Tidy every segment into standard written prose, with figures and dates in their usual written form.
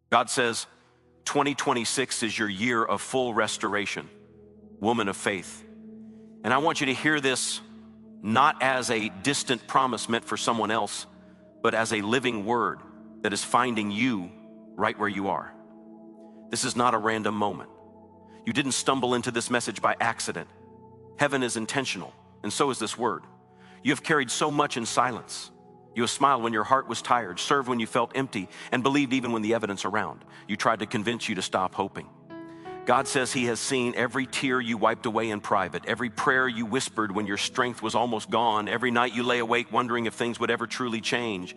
God says 2026 is your year of full restoration, woman of faith. And I want you to hear this not as a distant promise meant for someone else, but as a living word that is finding you right where you are. This is not a random moment. You didn't stumble into this message by accident. Heaven is intentional, and so is this word. You have carried so much in silence. You have smiled when your heart was tired, served when you felt empty, and believed even when the evidence around you tried to convince you to stop hoping. God says he has seen every tear you wiped away in private, every prayer you whispered when your strength was almost gone, every night you lay awake wondering if things would ever truly change.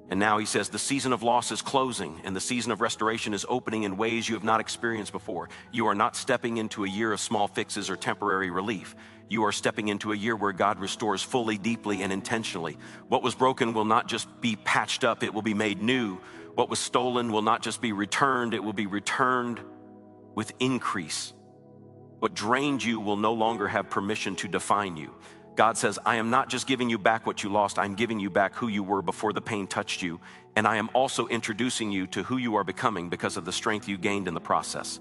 And now he says the season of loss is closing and the season of restoration is opening in ways you have not experienced before. You are not stepping into a year of small fixes or temporary relief. You are stepping into a year where God restores fully, deeply, and intentionally. What was broken will not just be patched up, it will be made new. What was stolen will not just be returned, it will be returned with increase. What drained you will no longer have permission to define you. God says, I am not just giving you back what you lost, I'm giving you back who you were before the pain touched you, and I am also introducing you to who you are becoming because of the strength you gained in the process.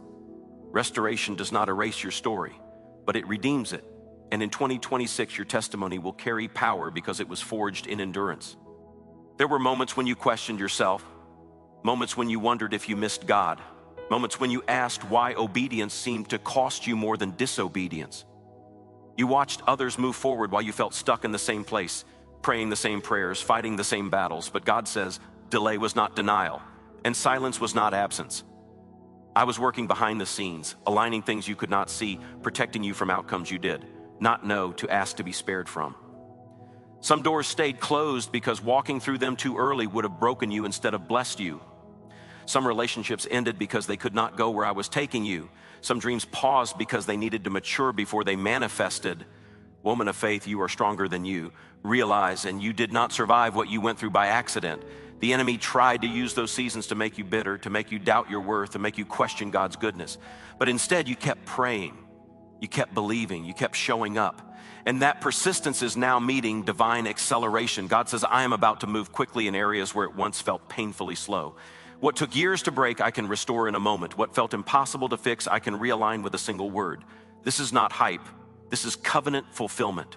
Restoration does not erase your story, but it redeems it. And in 2026, your testimony will carry power because it was forged in endurance. There were moments when you questioned yourself, moments when you wondered if you missed God, moments when you asked why obedience seemed to cost you more than disobedience. You watched others move forward while you felt stuck in the same place, praying the same prayers, fighting the same battles. But God says delay was not denial, and silence was not absence. I was working behind the scenes, aligning things you could not see, protecting you from outcomes you did not know to ask to be spared from. Some doors stayed closed because walking through them too early would have broken you instead of blessed you. Some relationships ended because they could not go where I was taking you. Some dreams paused because they needed to mature before they manifested. Woman of faith, you are stronger than you. Realize, and you did not survive what you went through by accident. The enemy tried to use those seasons to make you bitter, to make you doubt your worth, to make you question God's goodness. But instead, you kept praying, you kept believing, you kept showing up. And that persistence is now meeting divine acceleration. God says, I am about to move quickly in areas where it once felt painfully slow. What took years to break, I can restore in a moment. What felt impossible to fix, I can realign with a single word. This is not hype. This is covenant fulfillment.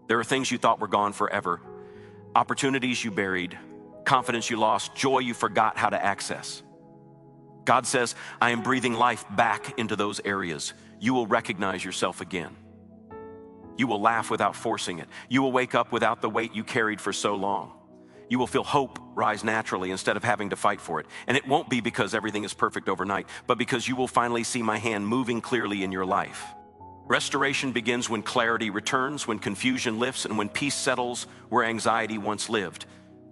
There are things you thought were gone forever, opportunities you buried, confidence you lost, joy you forgot how to access. God says, I am breathing life back into those areas. You will recognize yourself again. You will laugh without forcing it. You will wake up without the weight you carried for so long. You will feel hope rise naturally instead of having to fight for it. And it won't be because everything is perfect overnight, but because you will finally see my hand moving clearly in your life. Restoration begins when clarity returns, when confusion lifts, and when peace settles where anxiety once lived.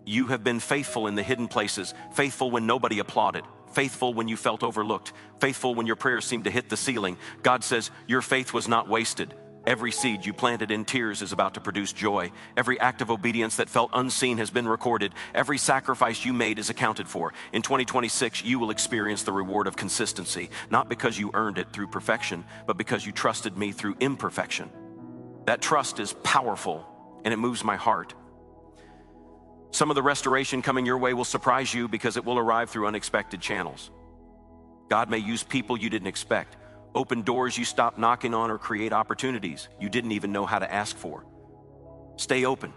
You have been faithful in the hidden places, faithful when nobody applauded, faithful when you felt overlooked, faithful when your prayers seemed to hit the ceiling. God says your faith was not wasted. Every seed you planted in tears is about to produce joy. Every act of obedience that felt unseen has been recorded. Every sacrifice you made is accounted for. In 2026, you will experience the reward of consistency, not because you earned it through perfection, but because you trusted me through imperfection. That trust is powerful, and it moves my heart. Some of the restoration coming your way will surprise you because it will arrive through unexpected channels. God may use people you didn't expect. Open doors you stopped knocking on, or create opportunities you didn't even know how to ask for. Stay open,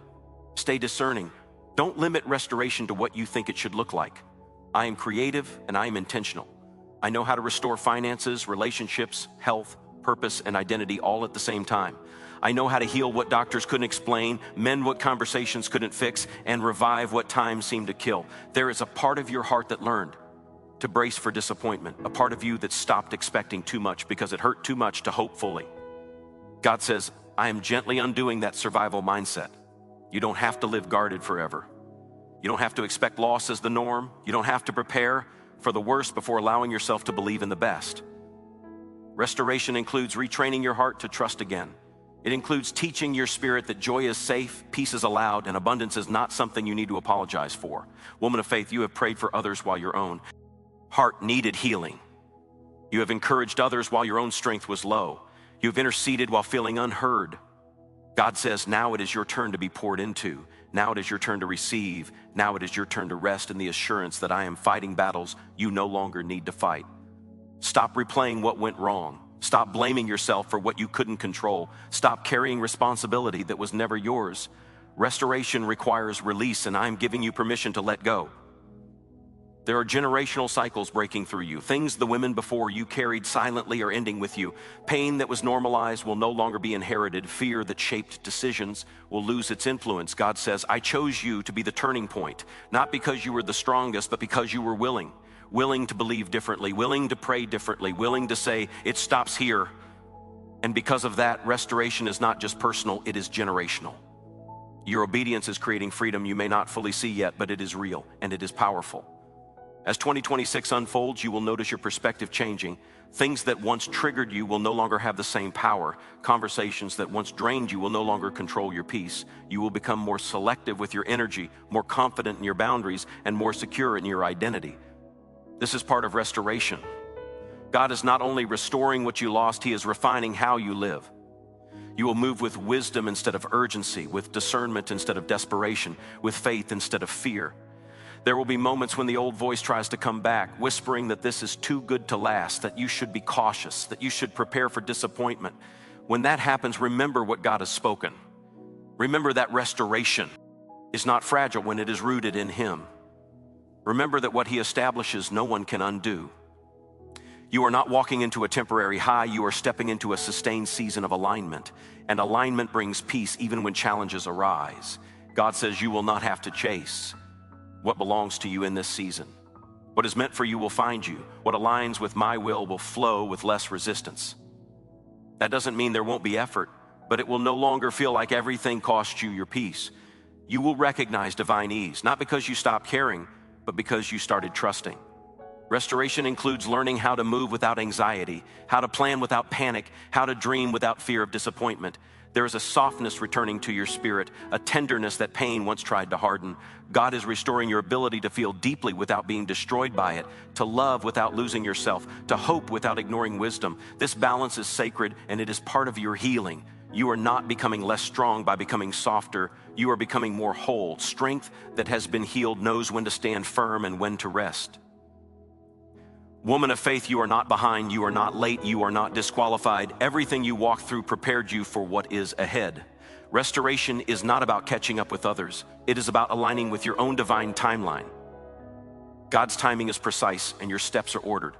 stay discerning. Don't limit restoration to what you think it should look like. I am creative and I am intentional. I know how to restore finances, relationships, health, purpose, and identity all at the same time. I know how to heal what doctors couldn't explain, mend what conversations couldn't fix, and revive what time seemed to kill. There is a part of your heart that learned to brace for disappointment, a part of you that stopped expecting too much because it hurt too much to hope fully. God says, I am gently undoing that survival mindset. You don't have to live guarded forever. You don't have to expect loss as the norm. You don't have to prepare for the worst before allowing yourself to believe in the best. Restoration includes retraining your heart to trust again. It includes teaching your spirit that joy is safe, peace is allowed, and abundance is not something you need to apologize for. Woman of faith, you have prayed for others while your own heart needed healing. You have encouraged others while your own strength was low. You have interceded while feeling unheard. God says, now it is your turn to be poured into. Now it is your turn to receive. Now it is your turn to rest in the assurance that I am fighting battles you no longer need to fight. Stop replaying what went wrong. Stop blaming yourself for what you couldn't control. Stop carrying responsibility that was never yours. Restoration requires release, and I'm giving you permission to let go. There are generational cycles breaking through you. Things the women before you carried silently are ending with you. Pain that was normalized will no longer be inherited. Fear that shaped decisions will lose its influence. God says, I chose you to be the turning point, not because you were the strongest, but because you were willing to believe differently, willing to pray differently, willing to say, it stops here. And because of that, restoration is not just personal, it is generational. Your obedience is creating freedom you may not fully see yet, but it is real and it is powerful. As 2026 unfolds, you will notice your perspective changing. Things that once triggered you will no longer have the same power. Conversations that once drained you will no longer control your peace. You will become more selective with your energy, more confident in your boundaries, and more secure in your identity. This is part of restoration. God is not only restoring what you lost, He is refining how you live. You will move with wisdom instead of urgency, with discernment instead of desperation, with faith instead of fear. There will be moments when the old voice tries to come back, whispering that this is too good to last, that you should be cautious, that you should prepare for disappointment. When that happens, remember what God has spoken. Remember that restoration is not fragile when it is rooted in Him. Remember that what He establishes, no one can undo. You are not walking into a temporary high, you are stepping into a sustained season of alignment. And alignment brings peace even when challenges arise. God says you will not have to chase what belongs to you in this season. What is meant for you will find you. What aligns with my will flow with less resistance. That doesn't mean there won't be effort, but it will no longer feel like everything cost you your peace. You will recognize divine ease, not because you stopped caring, but because you started trusting. Restoration includes learning how to move without anxiety, how to plan without panic, how to dream without fear of disappointment. There is a softness returning to your spirit, a tenderness that pain once tried to harden. God is restoring your ability to feel deeply without being destroyed by it, to love without losing yourself, to hope without ignoring wisdom. This balance is sacred and it is part of your healing. You are not becoming less strong by becoming softer. You are becoming more whole. Strength that has been healed knows when to stand firm and when to rest. Woman of faith, you are not behind, you are not late, you are not disqualified. Everything you walked through prepared you for what is ahead. Restoration is not about catching up with others. It is about aligning with your own divine timeline. God's timing is precise and your steps are ordered.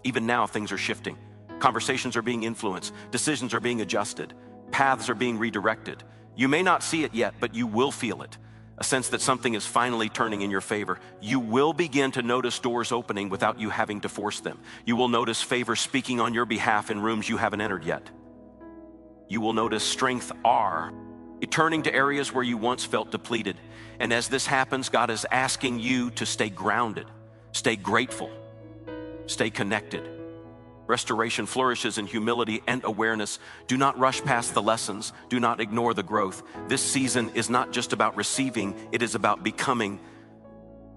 Even now, things are shifting. Conversations are being influenced. Decisions are being adjusted. Paths are being redirected. You may not see it yet, but you will feel it. A sense that something is finally turning in your favor. You will begin to notice doors opening without you having to force them. You will notice favor speaking on your behalf in rooms you haven't entered yet. You will notice strength returning to areas where you once felt depleted. And as this happens, God is asking you to stay grounded, stay grateful, stay connected. Restoration flourishes in humility and awareness. Do not rush past the lessons. Do not ignore the growth. This season is not just about receiving, it is about becoming.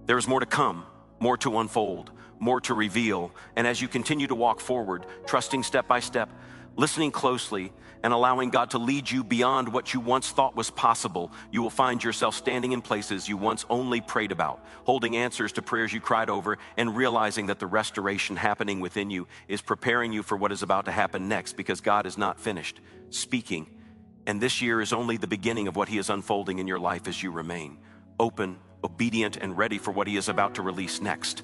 There is more to come, more to unfold, more to reveal. And as you continue to walk forward, trusting step by step, listening closely, and allowing God to lead you beyond what you once thought was possible, you will find yourself standing in places you once only prayed about, holding answers to prayers you cried over, and realizing that the restoration happening within you is preparing you for what is about to happen next, because God is not finished speaking. And this year is only the beginning of what He is unfolding in your life as you remain open, obedient, and ready for what He is about to release next.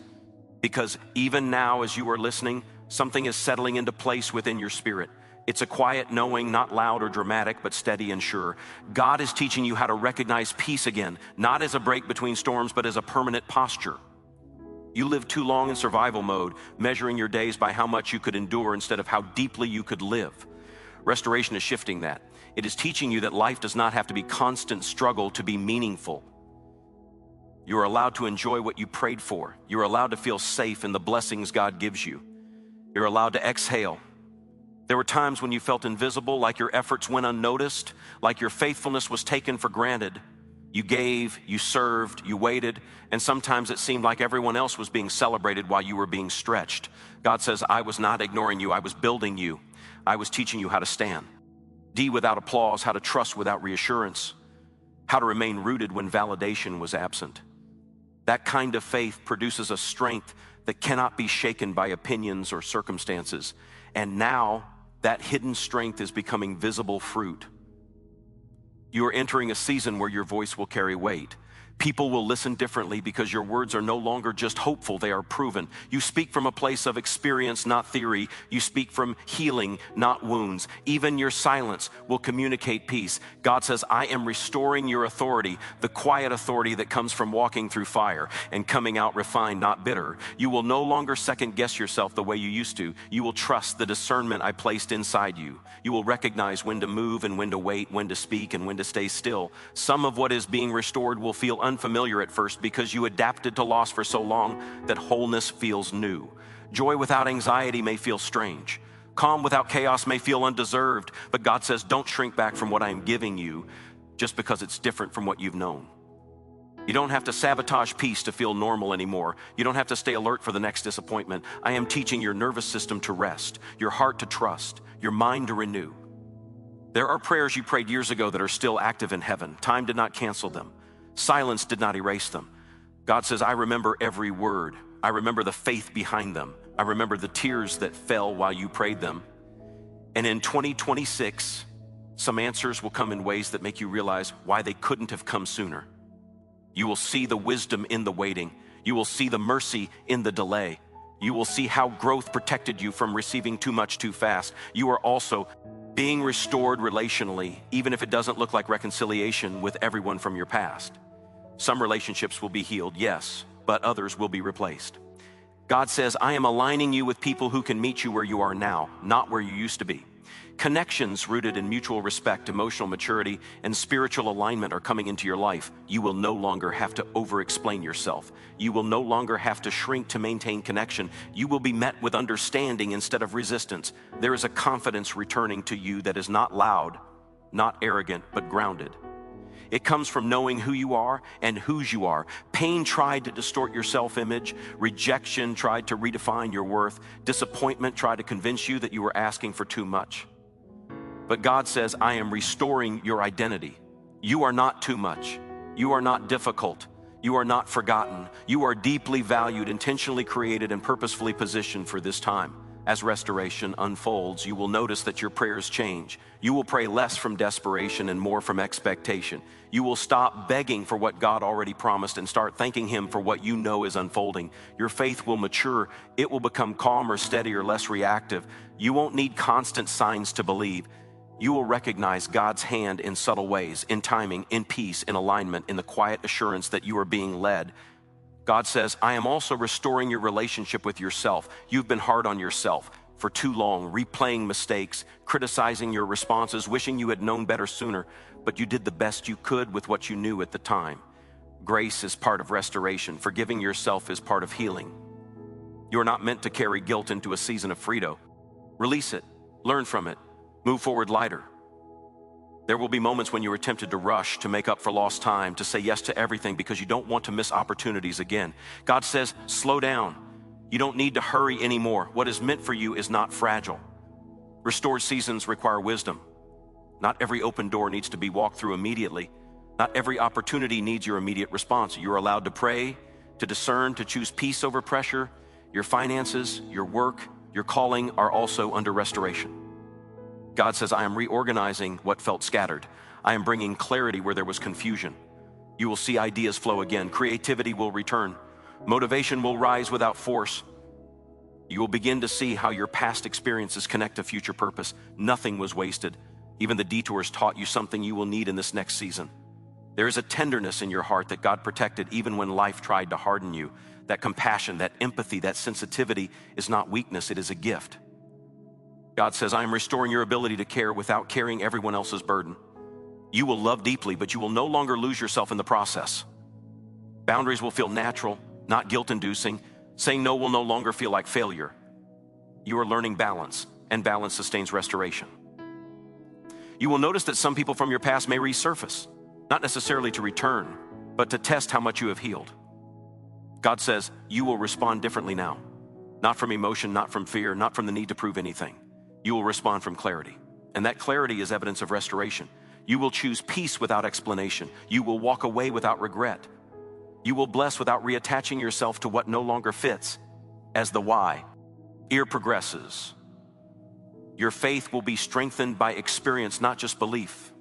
Because even now, as you are listening, something is settling into place within your spirit. It's a quiet knowing, not loud or dramatic, but steady and sure. God is teaching you how to recognize peace again, not as a break between storms, but as a permanent posture. You lived too long in survival mode, measuring your days by how much you could endure instead of how deeply you could live. Restoration is shifting that. It is teaching you that life does not have to be constant struggle to be meaningful. You are allowed to enjoy what you prayed for. You're allowed to feel safe in the blessings God gives you. You're allowed to exhale. There were times when you felt invisible, like your efforts went unnoticed, like your faithfulness was taken for granted. You gave, you served, you waited, and sometimes it seemed like everyone else was being celebrated while you were being stretched. God says, I was not ignoring you. I was building you. I was teaching you how to stand. D without applause, how to trust without reassurance, how to remain rooted when validation was absent. That kind of faith produces a strength that cannot be shaken by opinions or circumstances. And now that hidden strength is becoming visible fruit. You are entering a season where your voice will carry weight. People will listen differently because your words are no longer just hopeful, they are proven. You speak from a place of experience, not theory. You speak from healing, not wounds. Even your silence will communicate peace. God says, I am restoring your authority, the quiet authority that comes from walking through fire and coming out refined, not bitter. You will no longer second guess yourself the way you used to. You will trust the discernment I placed inside you. You will recognize when to move and when to wait, when to speak and when to stay still. Some of what is being restored will feel unfamiliar at first because you adapted to loss for so long that wholeness feels new. Joy without anxiety may feel strange. Calm without chaos may feel undeserved, but God says, don't shrink back from what I am giving you just because it's different from what you've known. You don't have to sabotage peace to feel normal anymore. You don't have to stay alert for the next disappointment. I am teaching your nervous system to rest, your heart to trust, your mind to renew. There are prayers you prayed years ago that are still active in heaven. Time did not cancel them. Silence did not erase them. God says, I remember every word. I remember the faith behind them. I remember the tears that fell while you prayed them. And in 2026, some answers will come in ways that make you realize why they couldn't have come sooner. You will see the wisdom in the waiting. You will see the mercy in the delay. You will see how growth protected you from receiving too much too fast. You are also being restored relationally, even if it doesn't look like reconciliation with everyone from your past. Some relationships will be healed, yes, but others will be replaced. God says, I am aligning you with people who can meet you where you are now, not where you used to be. Connections rooted in mutual respect, emotional maturity, and spiritual alignment are coming into your life. You will no longer have to over-explain yourself. You will no longer have to shrink to maintain connection. You will be met with understanding instead of resistance. There is a confidence returning to you that is not loud, not arrogant, but grounded. It comes from knowing who you are and whose you are. Pain tried to distort your self-image. Rejection tried to redefine your worth. Disappointment tried to convince you that you were asking for too much. But God says, I am restoring your identity. You are not too much. You are not difficult. You are not forgotten. You are deeply valued, intentionally created, and purposefully positioned for this time. As restoration unfolds, you will notice that your prayers change. You will pray less from desperation and more from expectation. You will stop begging for what God already promised and start thanking Him for what you know is unfolding. Your faith will mature. It will become calmer, steadier, less reactive. You won't need constant signs to believe. You will recognize God's hand in subtle ways, in timing, in peace, in alignment, in the quiet assurance that you are being led. God says, I am also restoring your relationship with yourself. You've been hard on yourself for too long, replaying mistakes, criticizing your responses, wishing you had known better sooner, but you did the best you could with what you knew at the time. Grace is part of restoration. Forgiving yourself is part of healing. You are not meant to carry guilt into a season of freedom. Release it, learn from it, move forward lighter. There will be moments when you are tempted to rush, to make up for lost time, to say yes to everything because you don't want to miss opportunities again. God says, slow down. You don't need to hurry anymore. What is meant for you is not fragile. Restored seasons require wisdom. Not every open door needs to be walked through immediately. Not every opportunity needs your immediate response. You are allowed to pray, to discern, to choose peace over pressure. Your finances, your work, your calling are also under restoration. God says, I am reorganizing what felt scattered. I am bringing clarity where there was confusion. You will see ideas flow again. Creativity will return. Motivation will rise without force. You will begin to see how your past experiences connect to future purpose. Nothing was wasted. Even the detours taught you something you will need in this next season. There is a tenderness in your heart that God protected even when life tried to harden you. That compassion, that empathy, that sensitivity is not weakness, it is a gift. God says, I am restoring your ability to care without carrying everyone else's burden. You will love deeply, but you will no longer lose yourself in the process. Boundaries will feel natural, not guilt-inducing. Saying no will no longer feel like failure. You are learning balance, and balance sustains restoration. You will notice that some people from your past may resurface, not necessarily to return, but to test how much you have healed. God says, you will respond differently now. Not from emotion, not from fear, not from the need to prove anything. You will respond from clarity. And that clarity is evidence of restoration. You will choose peace without explanation. You will walk away without regret. You will bless without reattaching yourself to what no longer fits as the why. Year progresses. Your faith will be strengthened by experience, not just belief.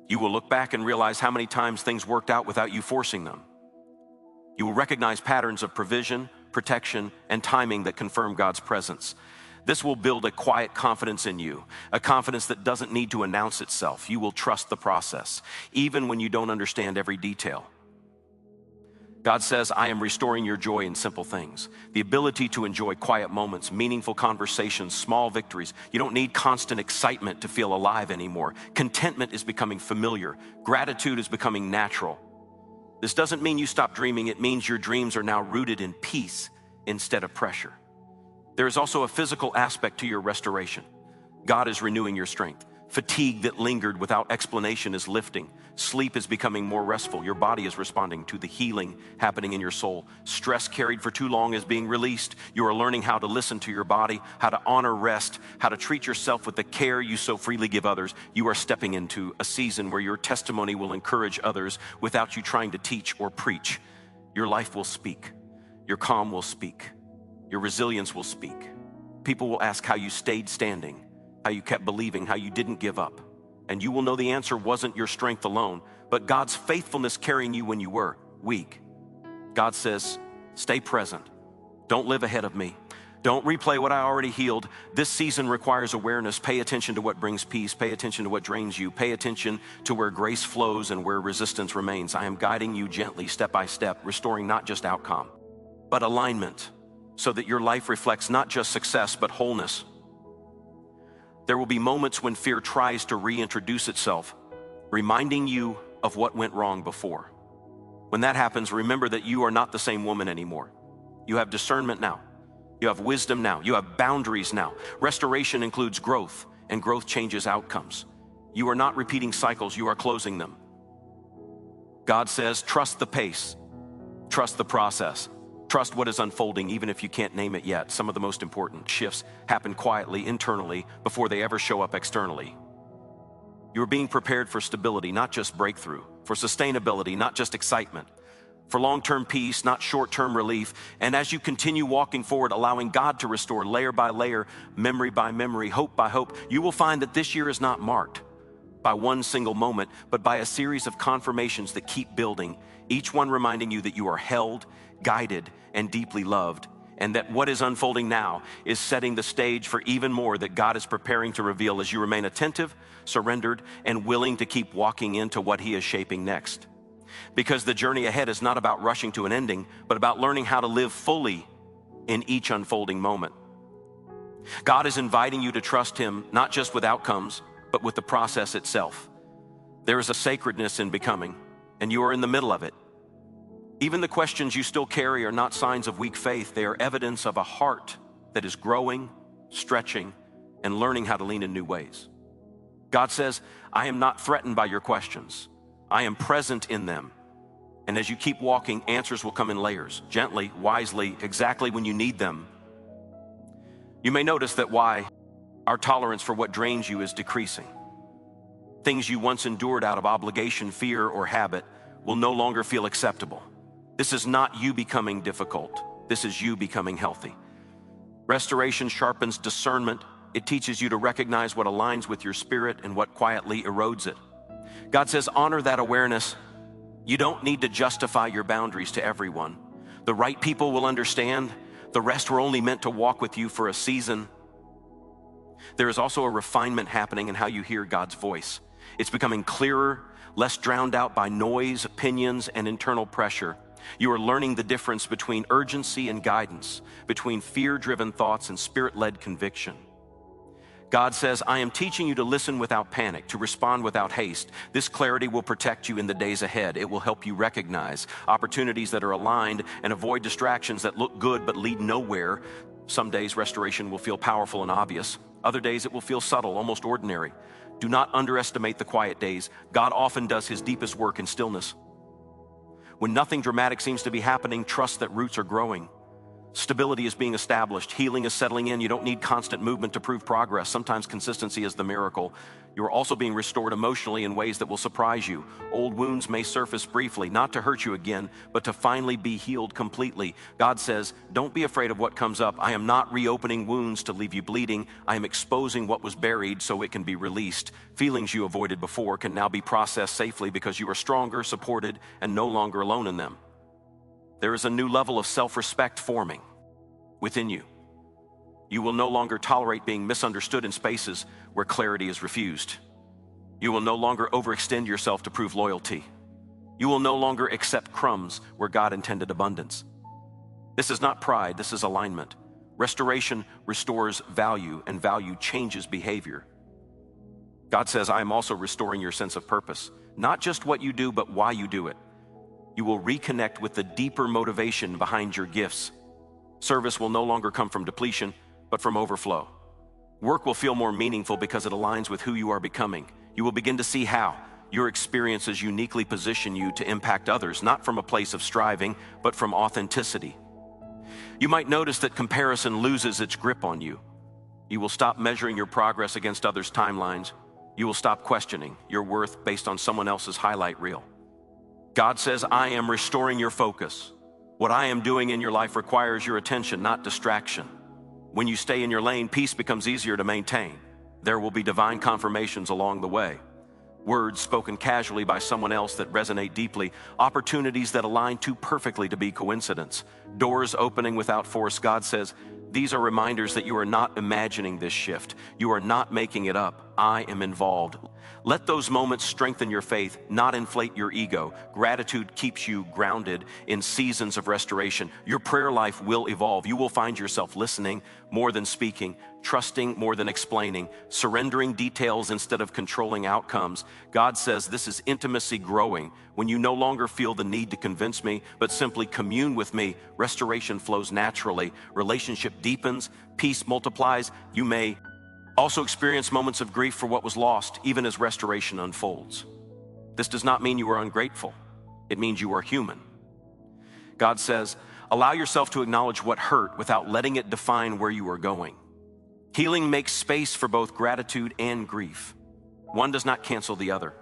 You will look back and realize how many times things worked out without you forcing them. You will recognize patterns of provision, protection, and timing that confirm God's presence. This will build a quiet confidence in you, a confidence that doesn't need to announce itself. You will trust the process, even when you don't understand every detail. God says, I am restoring your joy in simple things. The ability to enjoy quiet moments, meaningful conversations, small victories. You don't need constant excitement to feel alive anymore. Contentment is becoming familiar. Gratitude is becoming natural. This doesn't mean you stop dreaming. It means your dreams are now rooted in peace instead of pressure. There is also a physical aspect to your restoration. God is renewing your strength. Fatigue that lingered without explanation is lifting. Sleep is becoming more restful. Your body is responding to the healing happening in your soul. Stress carried for too long is being released. You are learning how to listen to your body, how to honor rest, how to treat yourself with the care you so freely give others. You are stepping into a season where your testimony will encourage others without you trying to teach or preach. Your life will speak. Your calm will speak. Your resilience will speak. People will ask how you stayed standing, how you kept believing, how you didn't give up. And you will know the answer wasn't your strength alone, but God's faithfulness carrying you when you were weak. God says, stay present. Don't live ahead of me. Don't replay what I already healed. This season requires awareness. Pay attention to what brings peace. Pay attention to what drains you. Pay attention to where grace flows and where resistance remains. I am guiding you gently, step by step, restoring not just outcome, but alignment, so that your life reflects not just success, but wholeness. There will be moments when fear tries to reintroduce itself, reminding you of what went wrong before. When that happens, remember that you are not the same woman anymore. You have discernment now. You have wisdom now. You have boundaries now. Restoration includes growth, and growth changes outcomes. You are not repeating cycles, you are closing them. God says, trust the pace, trust the process. Trust what is unfolding, even if you can't name it yet. Some of the most important shifts happen quietly, internally, before they ever show up externally. You're being prepared for stability, not just breakthrough, for sustainability, not just excitement, for long-term peace, not short-term relief. And as you continue walking forward, allowing God to restore layer by layer, memory by memory, hope by hope, you will find that this year is not marked by one single moment, but by a series of confirmations that keep building, each one reminding you that you are held, guided, and deeply loved, and that what is unfolding now is setting the stage for even more that God is preparing to reveal as you remain attentive, surrendered, and willing to keep walking into what He is shaping next. Because the journey ahead is not about rushing to an ending, but about learning how to live fully in each unfolding moment. God is inviting you to trust Him, not just with outcomes, but with the process itself. There is a sacredness in becoming, and you are in the middle of it. Even the questions you still carry are not signs of weak faith. They are evidence of a heart that is growing, stretching, and learning how to lean in new ways. God says, I am not threatened by your questions. I am present in them. And as you keep walking, answers will come in layers, gently, wisely, exactly when you need them. You may notice that why our tolerance for what drains you is decreasing. Things you once endured out of obligation, fear, or habit will no longer feel acceptable. This is not you becoming difficult. This is you becoming healthy. Restoration sharpens discernment. It teaches you to recognize what aligns with your spirit and what quietly erodes it. God says, honor that awareness. You don't need to justify your boundaries to everyone. The right people will understand. The rest were only meant to walk with you for a season. There is also a refinement happening in how you hear God's voice. It's becoming clearer, less drowned out by noise, opinions, and internal pressure. You are learning the difference between urgency and guidance, between fear-driven thoughts and spirit-led conviction. God says, I am teaching you to listen without panic, to respond without haste. This clarity will protect you in the days ahead. It will help you recognize opportunities that are aligned and avoid distractions that look good but lead nowhere. Some days restoration will feel powerful and obvious. Other days it will feel subtle, almost ordinary. Do not underestimate the quiet days. God often does His deepest work in stillness. When nothing dramatic seems to be happening, trust that roots are growing. Stability is being established. Healing is settling in. You don't need constant movement to prove progress. Sometimes consistency is the miracle. You are also being restored emotionally in ways that will surprise you. Old wounds may surface briefly, not to hurt you again, but to finally be healed completely. God says, don't be afraid of what comes up. I am not reopening wounds to leave you bleeding. I am exposing what was buried so it can be released. Feelings you avoided before can now be processed safely because you are stronger, supported, and no longer alone in them. There is a new level of self-respect forming within you. You will no longer tolerate being misunderstood in spaces where clarity is refused. You will no longer overextend yourself to prove loyalty. You will no longer accept crumbs where God intended abundance. This is not pride, this is alignment. Restoration restores value, and value changes behavior. God says, I am also restoring your sense of purpose. Not just what you do, but why you do it. You will reconnect with the deeper motivation behind your gifts. Service will no longer come from depletion, but from overflow. Work will feel more meaningful because it aligns with who you are becoming. You will begin to see how your experiences uniquely position you to impact others, not from a place of striving, but from authenticity. You might notice that comparison loses its grip on you. You will stop measuring your progress against others' timelines. You will stop questioning your worth based on someone else's highlight reel. God says, I am restoring your focus. What I am doing in your life requires your attention, not distraction. When you stay in your lane, peace becomes easier to maintain. There will be divine confirmations along the way. Words spoken casually by someone else that resonate deeply. Opportunities that align too perfectly to be coincidence. Doors opening without force. God says, these are reminders that you are not imagining this shift. You are not making it up. I am involved. Let those moments strengthen your faith, not inflate your ego. Gratitude keeps you grounded in seasons of restoration. Your prayer life will evolve. You will find yourself listening more than speaking, trusting more than explaining, surrendering details instead of controlling outcomes. God says this is intimacy growing. When you no longer feel the need to convince me, but simply commune with me, restoration flows naturally. Relationship deepens, peace multiplies. You may also experience moments of grief for what was lost, even as restoration unfolds. This does not mean you are ungrateful. It means you are human. God says, allow yourself to acknowledge what hurt without letting it define where you are going. Healing makes space for both gratitude and grief. One does not cancel the other.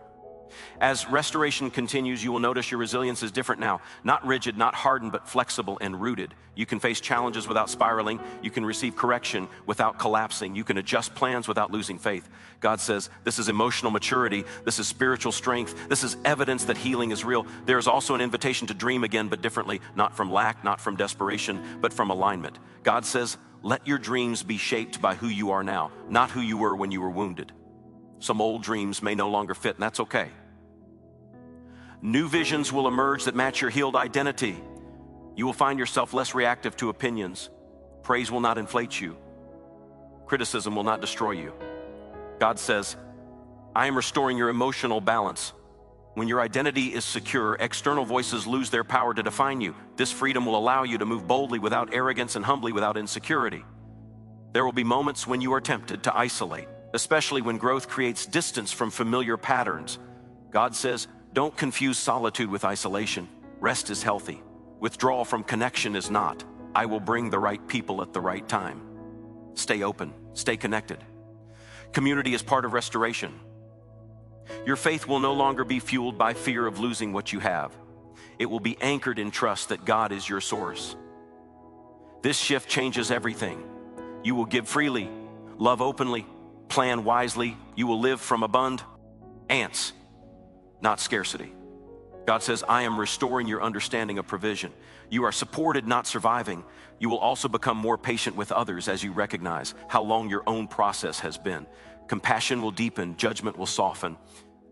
As restoration continues, you will notice your resilience is different now. Not rigid, not hardened, but flexible and rooted. You can face challenges without spiraling. You can receive correction without collapsing. You can adjust plans without losing faith. God says this is emotional maturity. This is spiritual strength. This is evidence that healing is real. There is also an invitation to dream again, but differently. Not from lack, not from desperation, but from alignment. God says, let your dreams be shaped by who you are now, not who you were when you were wounded. Some old dreams may no longer fit, and that's okay. New visions will emerge that match your healed identity. You will find yourself less reactive to opinions. Praise will not inflate you. Criticism will not destroy you. God says, I am restoring your emotional balance. When your identity is secure, external voices lose their power to define you. This freedom will allow you to move boldly without arrogance and humbly without insecurity. There will be moments when you are tempted to isolate, especially when growth creates distance from familiar patterns. God says, don't confuse solitude with isolation. Rest is healthy. Withdrawal from connection is not. I will bring the right people at the right time. Stay open, stay connected. Community is part of restoration. Your faith will no longer be fueled by fear of losing what you have. It will be anchored in trust that God is your source. This shift changes everything. You will give freely, love openly, plan wisely. You will live from abundance, not scarcity. God says, I am restoring your understanding of provision. You are supported, not surviving. You will also become more patient with others as you recognize how long your own process has been. Compassion will deepen, judgment will soften.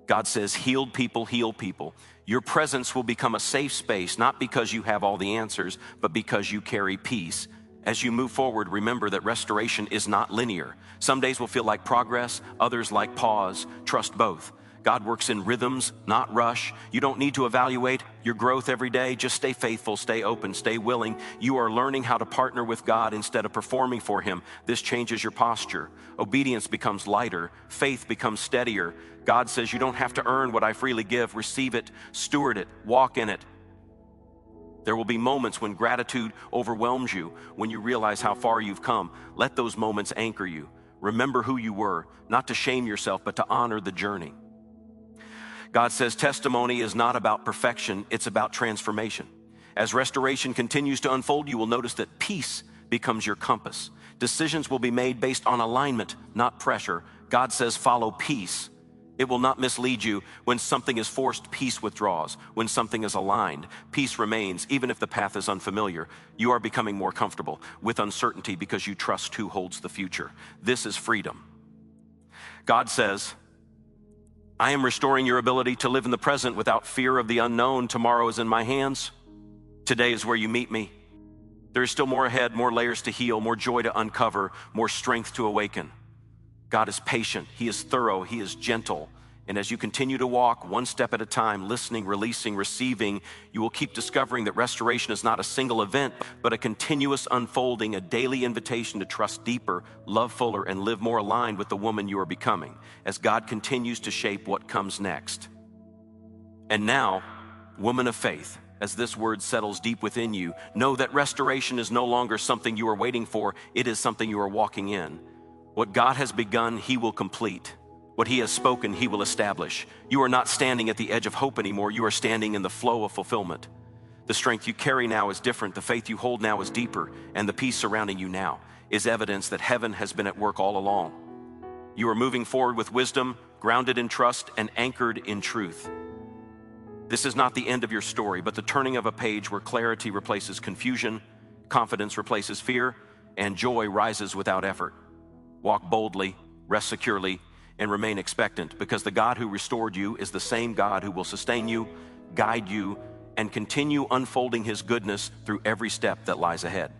God says, healed people heal people. Your presence will become a safe space, not because you have all the answers, but because you carry peace. As you move forward, remember that restoration is not linear. Some days will feel like progress, others like pause. Trust both. God works in rhythms, not rush. You don't need to evaluate your growth every day. Just stay faithful, stay open, stay willing. You are learning how to partner with God instead of performing for Him. This changes your posture. Obedience becomes lighter. Faith becomes steadier. God says you don't have to earn what I freely give. Receive it, steward it, walk in it. There will be moments when gratitude overwhelms you, when you realize how far you've come. Let those moments anchor you. Remember who you were, not to shame yourself, but to honor the journey. God says testimony is not about perfection, it's about transformation. As restoration continues to unfold, you will notice that peace becomes your compass. Decisions will be made based on alignment, not pressure. God says follow peace. It will not mislead you. When something is forced, peace withdraws. When something is aligned, peace remains, even if the path is unfamiliar. You are becoming more comfortable with uncertainty because you trust who holds the future. This is freedom. God says, I am restoring your ability to live in the present without fear of the unknown. Tomorrow is in my hands. Today is where you meet me. There is still more ahead, more layers to heal, more joy to uncover, more strength to awaken. God is patient, He is thorough, He is gentle. And as you continue to walk one step at a time, listening, releasing, receiving, you will keep discovering that restoration is not a single event, but a continuous unfolding, a daily invitation to trust deeper, love fuller, and live more aligned with the woman you are becoming as God continues to shape what comes next. And now, woman of faith, as this word settles deep within you, know that restoration is no longer something you are waiting for, it is something you are walking in. What God has begun, He will complete. What He has spoken, He will establish. You are not standing at the edge of hope anymore, you are standing in the flow of fulfillment. The strength you carry now is different, the faith you hold now is deeper, and the peace surrounding you now is evidence that heaven has been at work all along. You are moving forward with wisdom, grounded in trust, and anchored in truth. This is not the end of your story, but the turning of a page where clarity replaces confusion, confidence replaces fear, and joy rises without effort. Walk boldly, rest securely, and remain expectant, because the God who restored you is the same God who will sustain you, guide you, and continue unfolding His goodness through every step that lies ahead.